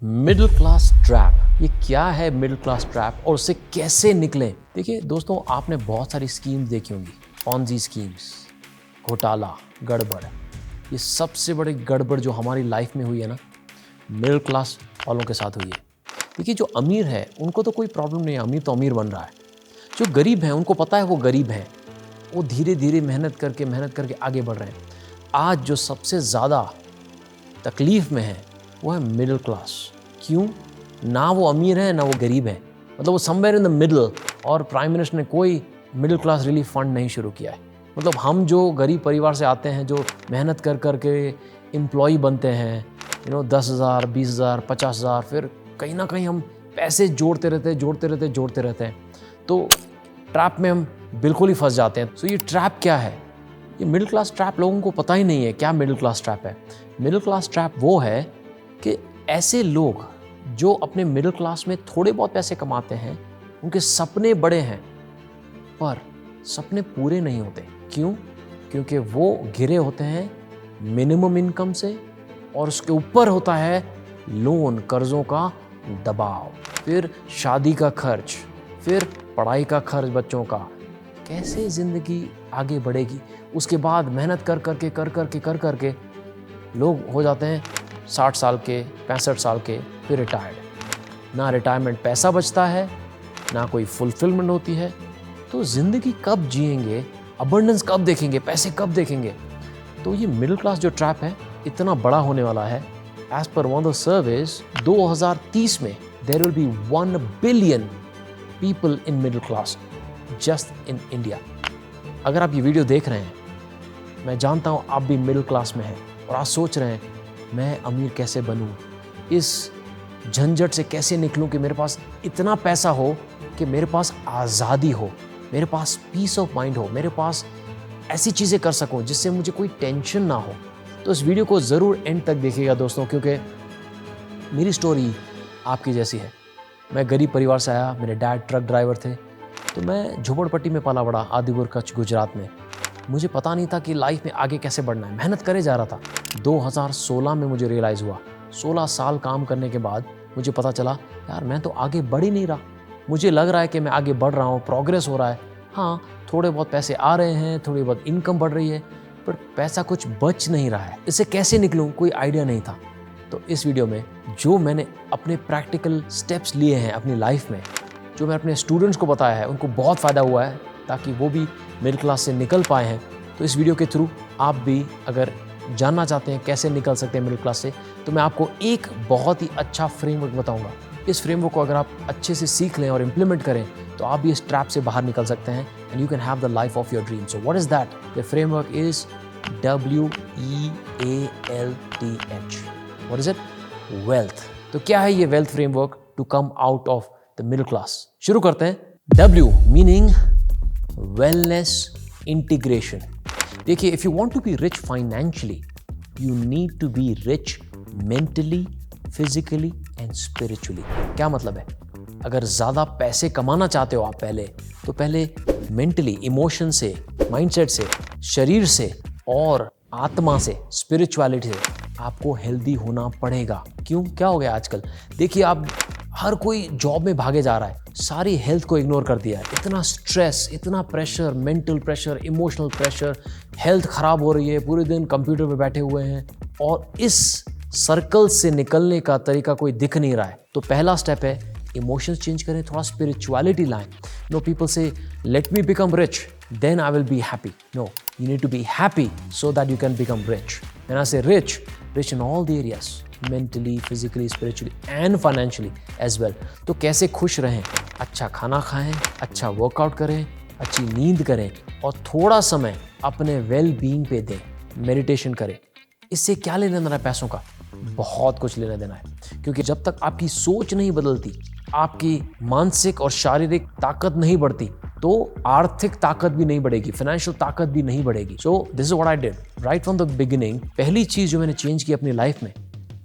Middle class trap, ये क्या है मिडिल क्लास ट्रैप और उससे कैसे निकलें? देखिए दोस्तों, आपने बहुत सारी स्कीम्स देखी होंगी, पॉन्जी स्कीम्स, घोटाला, गड़बड़। ये सबसे बड़ी गड़बड़ जो हमारी लाइफ में हुई है ना, मिडिल क्लास वालों के साथ हुई है। देखिए जो अमीर है उनको तो कोई प्रॉब्लम नहीं है, अमीर तो अमीर बन रहा है। जो गरीब है उनको पता है वो गरीब है, वो धीरे धीरे मेहनत करके आगे बढ़ रहे हैं। आज जो सबसे ज़्यादा तकलीफ़ में है वो है मिडिल क्लास। क्यों? ना वो अमीर है ना वो गरीब है, मतलब वो समवेयर इन द मिडल। और प्राइम मिनिस्टर ने कोई मिडिल क्लास रिलीफ फंड नहीं शुरू किया है। मतलब हम जो गरीब परिवार से आते हैं, जो मेहनत कर के एम्प्लॉई बनते हैं, 10,000, 20,000, 50,000, फिर कहीं ना कहीं हम पैसे जोड़ते रहते हैं, तो ट्रैप में हम बिल्कुल ही फंस जाते हैं। सो ये ट्रैप क्या है? ये मिडिल क्लास ट्रैप लोगों को पता ही नहीं है क्या मिडिल क्लास ट्रैप है। मिडिल क्लास ट्रैप वो है कि ऐसे लोग जो अपने मिडिल क्लास में थोड़े बहुत पैसे कमाते हैं, उनके सपने बड़े हैं पर सपने पूरे नहीं होते। क्यों? क्योंकि वो घिरे होते हैं मिनिमम इनकम से, और उसके ऊपर होता है लोन, कर्जों का दबाव, फिर शादी का खर्च, फिर पढ़ाई का खर्च बच्चों का। कैसे ज़िंदगी आगे बढ़ेगी? उसके बाद मेहनत कर करके लोग हो जाते हैं 60 साल के, 65 साल के, फिर रिटायर्ड। ना रिटायरमेंट पैसा बचता है, ना कोई फुलफिलमेंट होती है। तो ज़िंदगी कब जिएंगे, अबंडेंस कब देखेंगे, पैसे कब देखेंगे? तो ये मिडिल क्लास जो ट्रैप है इतना बड़ा होने वाला है। As per one of the surveys 2030 में there will be 1 billion people in middle class just in India. अगर आप ये वीडियो देख रहे हैं, मैं जानता हूँ आप भी मिडिल क्लास में हैं और आप सोच रहे हैं मैं अमीर कैसे बनूं, इस झंझट से कैसे निकलूं कि मेरे पास इतना पैसा हो कि मेरे पास आज़ादी हो, मेरे पास पीस ऑफ माइंड हो, मेरे पास ऐसी चीज़ें कर सकूं जिससे मुझे कोई टेंशन ना हो। तो इस वीडियो को ज़रूर एंड तक देखिएगा दोस्तों, क्योंकि मेरी स्टोरी आपकी जैसी है। मैं गरीब परिवार से आया, मेरे डैड ट्रक ड्राइवर थे, तो मैं झोपड़पट्टी में पला बड़ा, आदिपुर कच्छ गुजरात में। मुझे पता नहीं था कि लाइफ में आगे कैसे बढ़ना है, मेहनत करे जा रहा था। 2016 में मुझे रियलाइज़ हुआ, 16 साल काम करने के बाद मुझे पता चला यार मैं तो आगे बढ़ ही नहीं रहा। मुझे लग रहा है कि मैं आगे बढ़ रहा हूँ, प्रोग्रेस हो रहा है, हाँ थोड़े बहुत पैसे आ रहे हैं, थोड़ी बहुत इनकम बढ़ रही है, पर पैसा कुछ बच नहीं रहा है। इससे कैसे निकलूँ कोई आइडिया नहीं था। तो इस वीडियो में जो मैंने अपने प्रैक्टिकल स्टेप्स लिए हैं अपनी लाइफ में, जो मैं अपने स्टूडेंट्स को बताया है, उनको बहुत फ़ायदा हुआ है ताकि वो भी मिडिल क्लास से निकल पाए हैं। तो इस वीडियो के थ्रू आप भी अगर जानना चाहते हैं कैसे निकल सकते हैं मिडिल क्लास से, तो मैं आपको एक बहुत ही अच्छा फ्रेमवर्क बताऊंगा। इस फ्रेमवर्क को अगर आप अच्छे से सीख लें और इम्प्लीमेंट करें तो आप भी इस ट्रैप से बाहर निकल सकते हैं and you can have the life of your dream. So what is that? The framework is WEALTH। What is it? Wealth. तो क्या है ये wealth framework to come out of the middle class? शुरू करते हैं। W meaning wellness integration. देखिए, if you want to be rich financially, you need to be rich mentally, physically and spiritually. क्या मतलब है? अगर ज़्यादा पैसे कमाना चाहते हो आप तो पहले मेंटली, इमोशन से, माइंडसेट से, शरीर से और आत्मा से, स्पिरिचुअलिटी से आपको हेल्दी होना पड़ेगा। क्यों? क्या हो गया आजकल? देखिए, आप हर कोई जॉब में भागे जा रहा है, सारी हेल्थ को इग्नोर कर दिया है। इतना स्ट्रेस, इतना pressure, mental pressure, emotional pressure, health खराब हो रही है, पूरे दिन कंप्यूटर पे बैठे हुए हैं और इस सर्कल से निकलने का तरीका कोई दिख नहीं रहा है। तो पहला स्टेप है इमोशंस चेंज करें, थोड़ा स्पिरिचुअलिटी लाएं। नो पीपल से let me become rich then I will be happy. No, you need to be happy so that you can become rich. When I say rich, rich in all the areas, mentally, physically, spiritually and financially as well. तो कैसे खुश रहें? अच्छा खाना खाएं, अच्छा workout करें, अच्छी नींद करें और थोड़ा समय अपने वेल बीइंग पे दें, मेडिटेशन करें। इससे क्या लेना देना है पैसों का? बहुत कुछ लेना देना है, क्योंकि जब तक आपकी सोच नहीं बदलती, आपकी मानसिक और शारीरिक ताकत नहीं बढ़ती, तो आर्थिक ताकत भी नहीं बढ़ेगी, फाइनेंशियल ताकत भी नहीं बढ़ेगी। So this is what I did right from the beginning. पहली चीज जो मैंने चेंज की अपनी लाइफ में,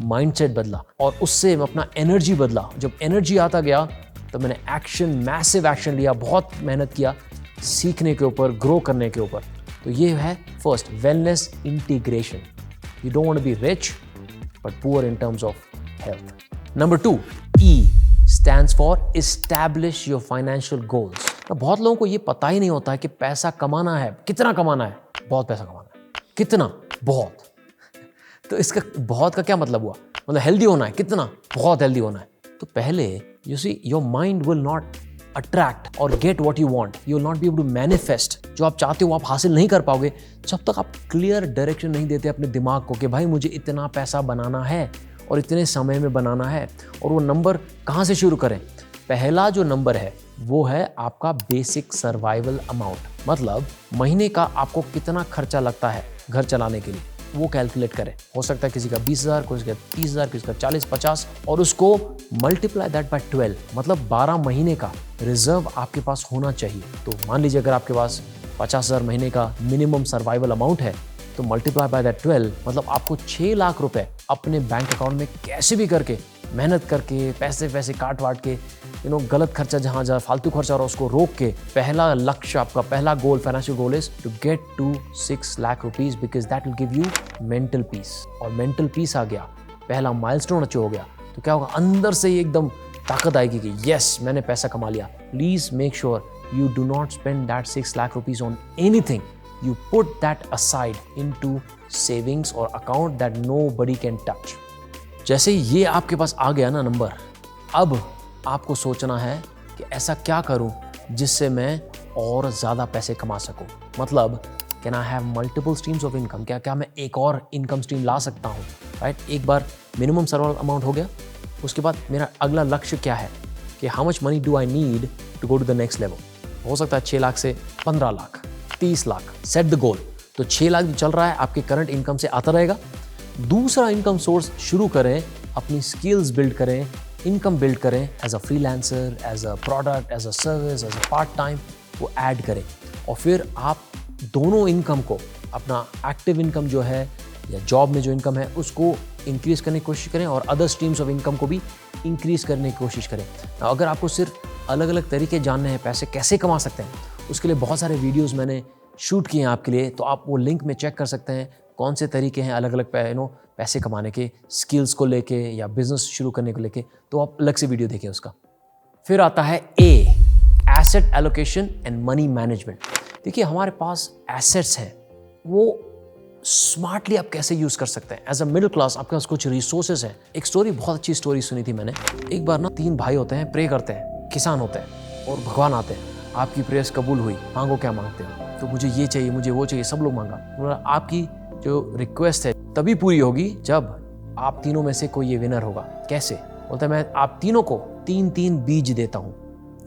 माइंडसेट बदला और उससे अपना एनर्जी बदला। जब एनर्जी आता गया तो मैंने एक्शन, मैसिव एक्शन लिया, बहुत मेहनत किया सीखने के ऊपर, ग्रो करने के ऊपर। तो ये है first, wellness integration. You don't want to be rich but poor in terms of health. Number 2, E stands for establish your financial goals. बहुत लोगों को ये पता ही नहीं होता है कि पैसा कमाना है, कितना कमाना है, बहुत पैसा कमाना है, कितना, बहुत। तो इसका बहुत का क्या मतलब हुआ? मतलब हेल्दी होना है, कितना, बहुत हेल्दी होना है। तो पहले you see your mind will not attract और get what you want, you will not be able to manifest. जो आप चाहते हो आप हासिल नहीं कर पाओगे जब तक आप क्लियर डायरेक्शन नहीं देते अपने दिमाग को कि भाई मुझे इतना पैसा बनाना है और इतने समय में बनाना है। और वो नंबर कहाँ से शुरू करें? पहला जो नंबर है वो है आपका बेसिक सर्वाइवल अमाउंट, मतलब महीने का आपको कितना खर्चा लगता है घर चलाने के लिए, वो कैलकुलेट करें। हो सकता है किसी का 20,000, किसी का 30,000, किसी का 40-50, और उसको मल्टीप्लाई दैट बाय 12, मतलब 12 महीने का रिजर्व आपके पास होना चाहिए। तो मान लीजिए अगर आपके पास 50,000 महीने का मिनिमम सर्वाइवल अमाउंट है तो मल्टीप्लाई बाय दैट 12, मतलब आपको 6 लाख रुपए अपने बैंक अकाउंट में कैसे भी करके, मेहनत करके, पैसे काट वाट के, गलत खर्चा जहाँ फालतू खर्चा हो रहा है उसको रोक के, पहला लक्ष्य आपका, पहला goal, financial goal is to get to 6 lakh rupees, because that will give you mental peace. और मेंटल पीस आ गया, पहला माइलस्टोन अचीव हो गया, तो क्या होगा, अंदर से ही एकदम ताकत आएगी कि यस मैंने पैसा कमा लिया। Please make sure you do not spend that 6 lakh rupees on anything. You put that aside into savings or account that nobody can touch. जैसे ये आपके पास आ गया ना नंबर, अब आपको सोचना है कि ऐसा क्या करूं जिससे मैं और ज़्यादा पैसे कमा सकूं। मतलब can I have multiple streams of income, क्या मैं एक और इनकम स्ट्रीम ला सकता हूं, राइट। एक बार मिनिमम सर्वाइवल अमाउंट हो गया, उसके बाद मेरा अगला लक्ष्य क्या है कि how much money do I need to go to the next level. हो सकता है 6 लाख से 15 lakh, 30 lakh, set the goal. तो 6 लाख जो चल रहा है आपके करंट इनकम से आता रहेगा। दूसरा इनकम सोर्स शुरू करें, अपनी स्किल्स बिल्ड करें, इनकम बिल्ड करें, as a freelancer, as a product, as a service, as a part time, वो ऐड करें। और फिर आप दोनों इनकम को, अपना एक्टिव इनकम जो है या जॉब में जो इनकम है उसको इंक्रीज करने की कोशिश करें और अदर स्ट्रीम्स ऑफ इनकम को भी इंक्रीज करने की कोशिश करें। अगर आपको सिर्फ अलग अलग तरीके जानने हैं पैसे कैसे कमा सकते हैं, उसके लिए बहुत सारे वीडियोस मैंने शूट किए हैं आपके लिए, तो आप वो लिंक में चेक कर सकते हैं कौन से तरीके हैं अलग अलग पैसे कमाने के, स्किल्स को लेके या बिजनेस शुरू करने को लेके, तो आप अलग से वीडियो देखें उसका। फिर आता है A, asset allocation and money management. देखिए हमारे पास एसेट्स हैं, वो स्मार्टली आप कैसे यूज कर सकते हैं। एज अ मिडिल क्लास आपके पास कुछ रिसोर्सेज हैं। एक स्टोरी, बहुत अच्छी स्टोरी सुनी थी मैंने। एक बार ना 3 भाई होते हैं, प्रे करते हैं, किसान होते हैं, और भगवान आते हैं, आपकी प्रेयर्स कबूल हुई, मांगो क्या मांगते हो, तो मुझे ये चाहिए, मुझे वो चाहिए, सब लोग मांगा। आपकी जो रिक्वेस्ट है तभी पूरी होगी जब आप तीनों में से कोई ये विनर होगा। कैसे? बोलता है मैं आप तीनों को 3-3 बीज देता हूँ,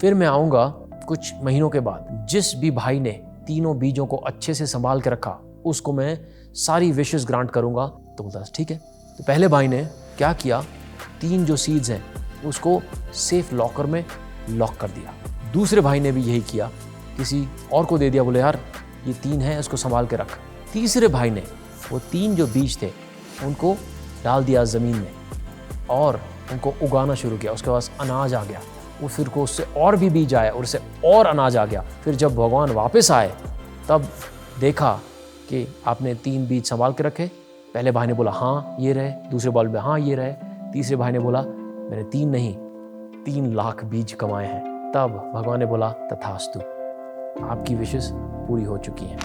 फिर मैं आऊँगा कुछ महीनों के बाद, जिस भी भाई ने तीनों बीजों को अच्छे से संभाल के रखा उसको मैं सारी विशेस ग्रांट करूँगा। तो बोलता है ठीक है। तो पहले भाई ने क्या किया, 3 जो सीड्स हैं उसको सेफ लॉकर में लॉक कर दिया। दूसरे भाई ने भी यही किया, किसी और को दे दिया, बोले यार ये 3 है इसको संभाल के रख। तीसरे भाई ने वो 3 जो बीज थे उनको डाल दिया ज़मीन में और उनको उगाना शुरू किया। उसके पास अनाज आ गया, वो फिर को उससे और भी बीज आया और उससे और अनाज आ गया। फिर जब भगवान वापस आए तब देखा कि आपने 3 बीज संभाल के रखे। पहले भाई ने बोला हाँ ये रहे, दूसरे बाल में हाँ ये रहे, तीसरे भाई ने बोला मैंने 3 नहीं 3 लाख बीज कमाए हैं। तब भगवान ने बोला तथास्तु, आपकी विशेस पूरी हो चुकी हैं।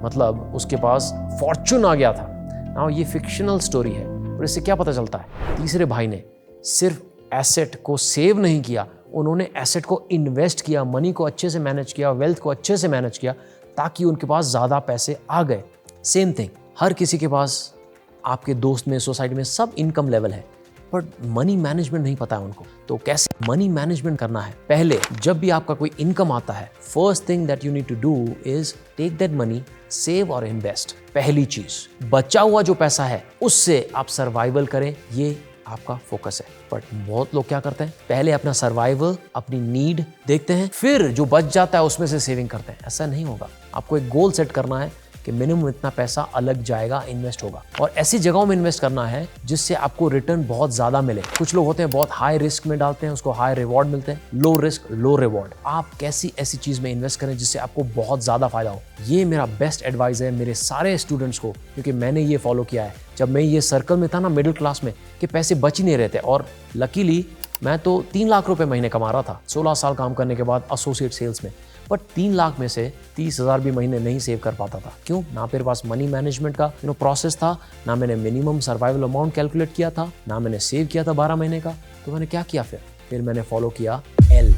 मतलब उसके पास फॉर्चून आ गया था ना। ये फिक्शनल स्टोरी है और इससे क्या पता चलता है, तीसरे भाई ने सिर्फ एसेट को सेव नहीं किया, उन्होंने एसेट को इन्वेस्ट किया, मनी को अच्छे से मैनेज किया, वेल्थ को अच्छे से मैनेज किया, ताकि उनके पास ज़्यादा पैसे आ गए। सेम थिंग, हर किसी के पास, आपके दोस्त में, सोसाइटी में सब इनकम लेवल है, बट मनी मैनेजमेंट नहीं पता है उनको। तो कैसे मनी मैनेजमेंट करना है? पहले जब भी आपका कोई इनकम आता है, first thing that you need to do is take that money, save और इन्वेस्ट। पहली चीज, बचा हुआ जो पैसा है उससे आप सर्वाइवल करें, ये आपका फोकस है। बट बहुत लोग क्या करते हैं, पहले अपना सर्वाइवल, अपनी नीड देखते हैं, फिर जो बच जाता है उसमें से सेविंग करते हैं। ऐसा नहीं होगा। आपको एक गोल सेट करना है कि मिनिमम इतना पैसा अलग जाएगा, इन्वेस्ट होगा। और ऐसी जगहों में इन्वेस्ट करना है जिससे आपको रिटर्न बहुत ज्यादा मिले। कुछ लोग होते हैं बहुत हाई रिस्क में डालते हैं, उसको हाई रिवॉर्ड मिलते हैं। लो रिस्क लो रिवॉर्ड। आप कैसी ऐसी चीज में इन्वेस्ट करें जिससे आपको बहुत ज्यादा फायदा हो। ये मेरा बेस्ट एडवाइस है मेरे सारे स्टूडेंट्स को, क्योंकि मैंने ये फॉलो किया है। जब मैं ये सर्कल में था ना, मिडिल क्लास में, कि पैसे बच ही नहीं रहते। और लकीली मैं तो 3 लाख रुपए महीने कमा रहा था 16 साल काम करने के बाद एसोसिएट सेल्स में। बट 3 लाख में से 30,000 भी महीने नहीं सेव कर पाता था। क्यों? ना मेरे पास मनी मैनेजमेंट का प्रोसेस था, ना मैंने मिनिमम सर्वाइवल अमाउंट कैलकुलेट किया था, ना मैंने सेव किया था 12 महीने का। तो मैंने क्या किया फिर मैंने फॉलो किया L,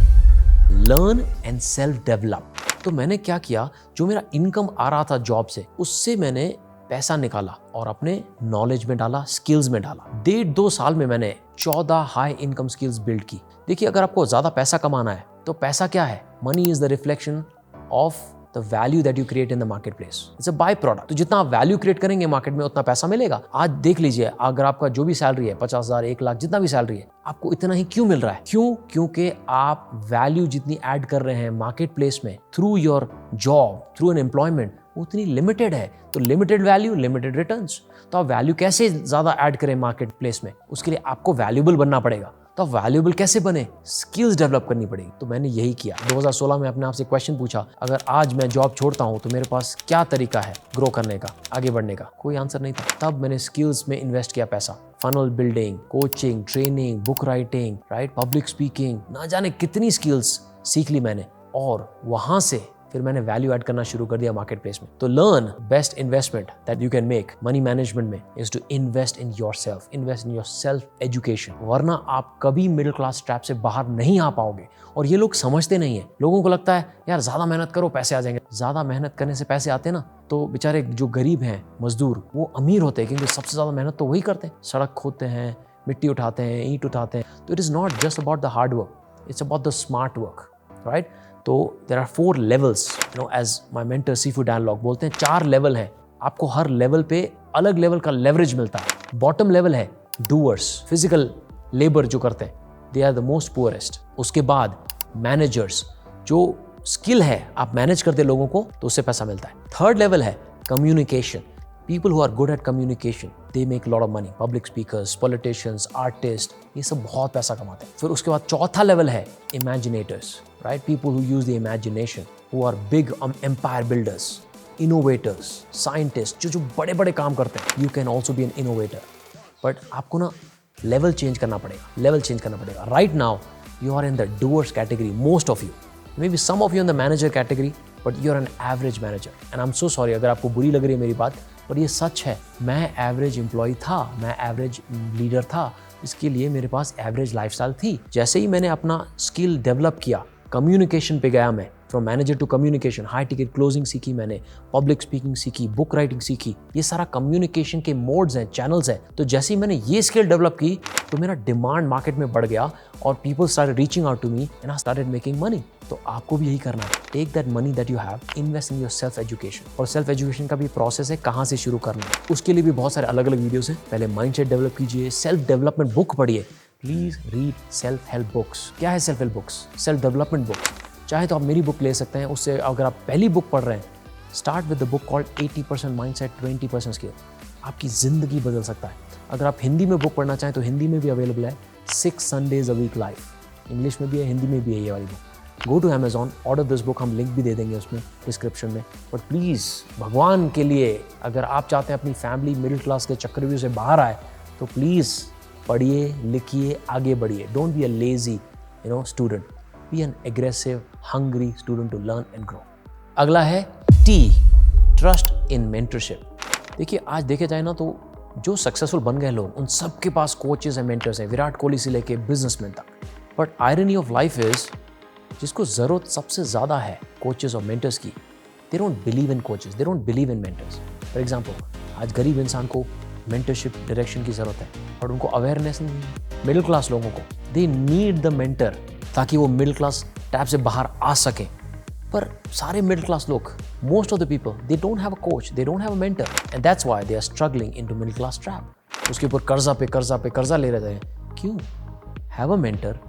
learn and self develop. तो मैंने क्या किया, जो मेरा इनकम आ रहा था जॉब से, उससे मैंने पैसा निकाला और अपने नॉलेज में डाला, स्किल्स में डाला। 1.5-2 साल में मैंने 14 हाई इनकम स्किल्स बिल्ड की। देखिए, अगर आपको ज्यादा पैसा कमाना है तो पैसा क्या है? Money is the reflection of the value that you create in the market place. It's a by product. तो जितना आप वैल्यू क्रिएट करेंगे मार्केट में, उतना पैसा मिलेगा। आज देख लीजिए, अगर आपका जो भी सैलरी है 50,000, 1 लाख, जितना भी सैलरी है, आपको इतना ही क्यों मिल रहा है? क्यों? क्योंकि आप वैल्यू जितनी ऐड कर रहे हैं मार्केट प्लेस में through your job, through an employment, उतनी लिमिटेड है। तो लिमिटेड वैल्यू, लिमिटेड रिटर्न्स। तो आप वैल्यू कैसे ज्यादा ऐड करें मार्केट प्लेस में? उसके लिए आपको वैल्यूबल बनना पड़ेगा। तो आप वैल्यूबल कैसे बने? स्किल्स डेवलप करनी पड़ेगी। तो मैंने यही किया। 2016 में अपने आप से क्वेश्चन पूछा, अगर आज मैं जॉब छोड़ता हूं तो मेरे पास क्या तरीका है ग्रो करने का, आगे बढ़ने का? कोई आंसर नहीं था। तब मैंने स्किल्स में इन्वेस्ट किया पैसा। Funnel building, coaching, training, book writing, right, public speaking, ना जाने कितनी स्किल्स सीख ली मैंने। और वहां से फिर मैंने वैल्यू ऐड करना शुरू कर दिया मार्केट प्लेस में। तो learn best investment that you can make money management में is to invest in yourself, invest in your self education. वरना आप कभी मिडिल क्लास ट्रैप से बाहर नहीं आ पाओगे। और ये लोग समझते नहीं है। लोगों को लगता है यार ज्यादा मेहनत करो पैसे आ जाएंगे। ज्यादा मेहनत करने से पैसे आते ना, तो बेचारे जो गरीब हैं मजदूर, वो अमीर होते हैं, क्योंकि सबसे ज्यादा मेहनत तो वही करते हैं। सड़क खोदते हैं, मिट्टी उठाते हैं, ईंट उठाते हैं। तो it is not just about the hard work, it's about the smart work, right? तो there are 4 levels, as my mentor Sifu Dan Lock बोलते हैं, 4 लेवल हैं। आपको हर लेवल पे अलग लेवल का लेवरेज मिलता है। बॉटम लेवल है डूअर्स, फिजिकल लेबर जो करते हैं, they are the most poorest. उसके बाद मैनेजर्स, जो स्किल है आप मैनेज करते लोगों को, तो उससे पैसा मिलता है। थर्ड लेवल है communication. People who are good at communication, they make a lot of money. Public speakers, politicians, artists, ये सब बहुत पैसा कमाते हैं। फिर उसके बाद चौथा लेवल है imaginators, right? People who use the imagination, who are big empire builders, innovators, scientists, जो बड़े बड़े काम करते हैं। You can also be an innovator. But आपको ना लेवल चेंज करना पड़ेगा। Right now, you are in the doers category, most of you. Maybe some of you in the manager category, but you're an average manager. And I'm so sorry अगर आपको बुरी लग रही है मेरी बात, पर ये सच है। मैं एवरेज एम्प्लॉय था, मैं एवरेज लीडर था, इसके लिए मेरे पास एवरेज लाइफस्टाइल थी। जैसे ही मैंने अपना स्किल डेवलप किया, कम्युनिकेशन पे गया मैं, from manager to communication, high ticket closing सीखी मैंने, पब्लिक स्पीकिंग सीखी, बुक राइटिंग सीखी। ये सारा कम्युनिकेशन के मोड्स हैं, चैनल्स हैं। तो जैसे ही मैंने ये स्किल डेवलप की, तो मेरा डिमांड मार्केट में बढ़ गया और people started reaching out to me and I started making money. तो आपको भी यही करना है। Take that money that you have, invest in your self education. और सेल्फ एजुकेशन का भी प्रोसेस है, कहाँ से शुरू करना है, उसके लिए भी बहुत सारे अलग अलग वीडियोस हैं। पहले माइंडसेट डेवलप कीजिए, सेल्फ डेवलपमेंट बुक पढ़िए। Please read self help books. क्या है self help books? Self development books. चाहे तो आप मेरी बुक ले सकते हैं। उससे अगर आप पहली बुक पढ़ रहे हैं, start with the book called 80% mindset 20% skill. आपकी जिंदगी बदल सकता है। अगर आप हिंदी में बुक पढ़ना चाहें तो हिंदी में भी अवेलेबल है, 6 Sundays a week life. English में भी है, हिंदी में भी है ये वाली book. Go to Amazon, order this book, हम लिंक भी दे देंगे उसमें डिस्क्रिप्शन में। बट प्लीज़ भगवान के लिए, अगर आप चाहते हैं अपनी फैमिली मिडिल क्लास के चक्रव्यूह से बाहर आए, तो प्लीज़ पढ़िए, लिखिए, आगे बढ़िए। Don't be a lazy student, be an aggressive hungry student to learn and grow. अगला है T, ट्रस्ट इन मेंटरशिप। देखिए, आज देखे जाए ना तो जो सक्सेसफुल बन गए लोग, उन सबके पास कोचेस एंड मेंटर्स हैं, विराट कोहली से लेके बिजनेसमैन तक। But irony of life is, जिसको ज़रूरत सबसे ज़्यादा है कोचेस और मेंटर्स की, they don't believe in coaches, they don't believe in mentors. For example, आज गरीब इंसान को मेंटरशिप डायरेक्शन की ज़रूरत है, बट उनको अवेयरनेस नहीं है। मिडिल क्लास लोगों को दे नीड द मेंटर, ताकि वो मिडिल क्लास टैब से बाहर आ सकें। पर सारे मिडिल क्लास लोग, most of the people, they don't have a coach, they don't have a mentor, and that's why they are struggling into middle class trap. उसके ऊपर कर्जा पे कर्जा पे कर्जा ले रहे हैं। क्यों? Have a mentor,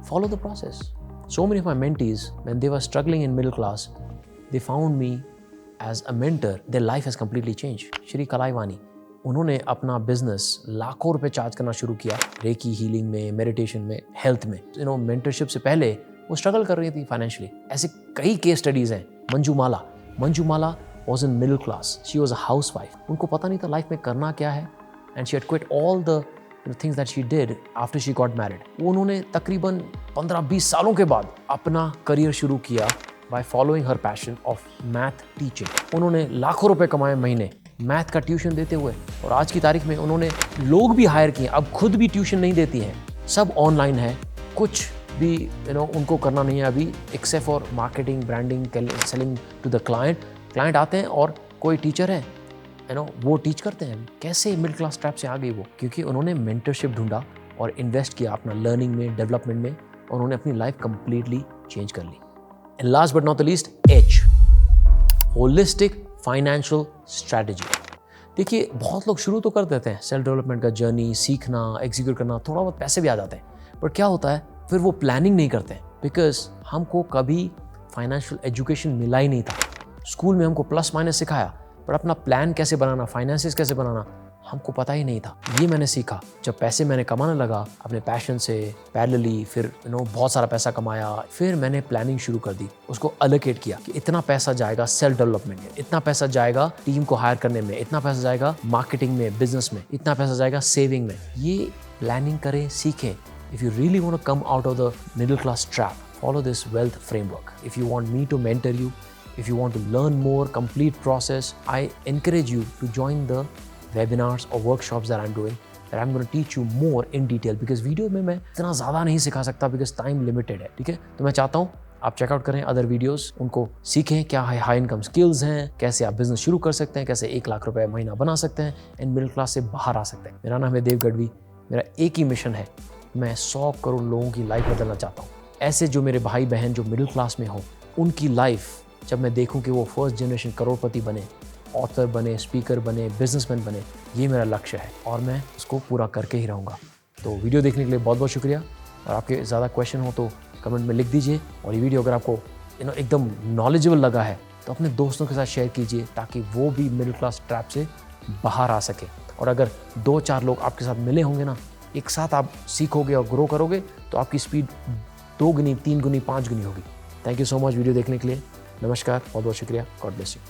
follow the process. So many of my mentees, when they were struggling in middle class, they found me as a mentor their life has completely change. Shri Kalaivani, उन्होंने अपना बिजनेस लाखों रुपए चार्ज करना शुरू किया reiki healing में, meditation में, health में। मेंटरशिप से पहले वो स्ट्रगल कर रही थी फाइनेंशियली। ऐसे कई केस स्टडीज हैं। Manju Mala was in middle class, she was a housewife. उनको पता नहीं था लाइफ में करना क्या है, and she had quit all the things that she did after she got married. उन्होंने तकरीबन 15-20 सालों के बाद अपना करियर शुरू किया by following her passion of math teaching. उन्होंने लाखों रुपए कमाए महीने मैथ का ट्यूशन देते हुए, और आज की तारीख में उन्होंने लोग भी हायर किए। अब खुद भी ट्यूशन नहीं देती हैं, सब ऑनलाइन है, कुछ भी उनको करना नहीं है अभी except for marketing, branding, selling to the client आते हैं और कोई टीचर है वो टीच करते हैं। कैसे मिडिल क्लास ट्रैप से आ गई वो? क्योंकि उन्होंने मेंटरशिप ढूंढा और इन्वेस्ट किया अपना लर्निंग में, डेवलपमेंट में, और उन्होंने अपनी लाइफ कंप्लीटली चेंज कर ली। And last but not the least, H, holistic financial strategy. देखिए, बहुत लोग शुरू तो कर देते हैं सेल्फ डेवलपमेंट का जर्नी, सीखना, एग्जीक्यूट करना, थोड़ा बहुत पैसे भी आ जाते हैं, बट क्या होता है फिर वो प्लानिंग नहीं करते हैं, बिकॉज हमको कभी फाइनेंशियल एजुकेशन मिला ही नहीं था। स्कूल में हमको प्लस माइनस सिखाया, पर अपना प्लान कैसे बनाना, फाइनेंसेस कैसे बनाना, हमको पता ही नहीं था। ये मैंने सीखा जब पैसे मैंने कमाने लगा अपने पैशन से पैरेलली, फिर बहुत सारा पैसा कमाया, फिर मैंने प्लानिंग शुरू कर दी, उसको अलोकेट किया कि इतना पैसा जाएगा सेल्फ डेवलपमेंट में, इतना पैसा जाएगा टीम को हायर करने में, इतना पैसा जाएगा मार्केटिंग में, बिजनेस में, इतना पैसा जाएगा सेविंग में। ये प्लानिंग करें, सीखें। If you really want to come out of the middle class trap, follow this wealth framework. If you want me to mentor you, if you want to learn more complete process, I encourage you to join the webinars or workshops that I'm doing, that I'm going to teach you more in detail, because video में मैं इतना ज़्यादा नहीं सिखा सकता because time limited है, ठीक है? तो मैं चाहता हूँ आप चेकआउट करें अदर वीडियोस, उनको सीखें क्या हाई इनकम स्किल्स हैं, कैसे आप बिजनेस शुरू कर सकते हैं, कैसे 1 लाख रुपए महीना बना सकते हैं एंड मिडिल क्लास से बाहर आ सकते हैं। मेरा नाम है देव गढ़वी, मेरा एक ही मिशन है, मैं 100 करोड़ लोगों की लाइफ बदलना चाहता हूँ। ऐसे जो मेरे भाई बहन जो मिडिल क्लास में हो, उनकी लाइफ जब मैं देखूं कि वो फर्स्ट जनरेशन करोड़पति बने, ऑथर बने, स्पीकर बने, बिजनेसमैन बने, ये मेरा लक्ष्य है और मैं उसको पूरा करके ही रहूँगा। तो वीडियो देखने के लिए बहुत बहुत शुक्रिया, और आपके ज़्यादा क्वेश्चन हो तो कमेंट में लिख दीजिए, और ये वीडियो अगर आपको एकदम नॉलेजेबल लगा है तो अपने दोस्तों के साथ शेयर कीजिए, ताकि वो भी मिडिल क्लास ट्रैप से बाहर आ सके। और अगर 2-4 लोग आपके साथ मिले होंगे ना, एक साथ आप सीखोगे और ग्रो करोगे, तो आपकी स्पीड 2 गुनी, 3 गुनी, 5 गुनी होगी। Thank you so much video देखने के लिए। नमस्कार, बहुत बहुत शुक्रिया। God bless you.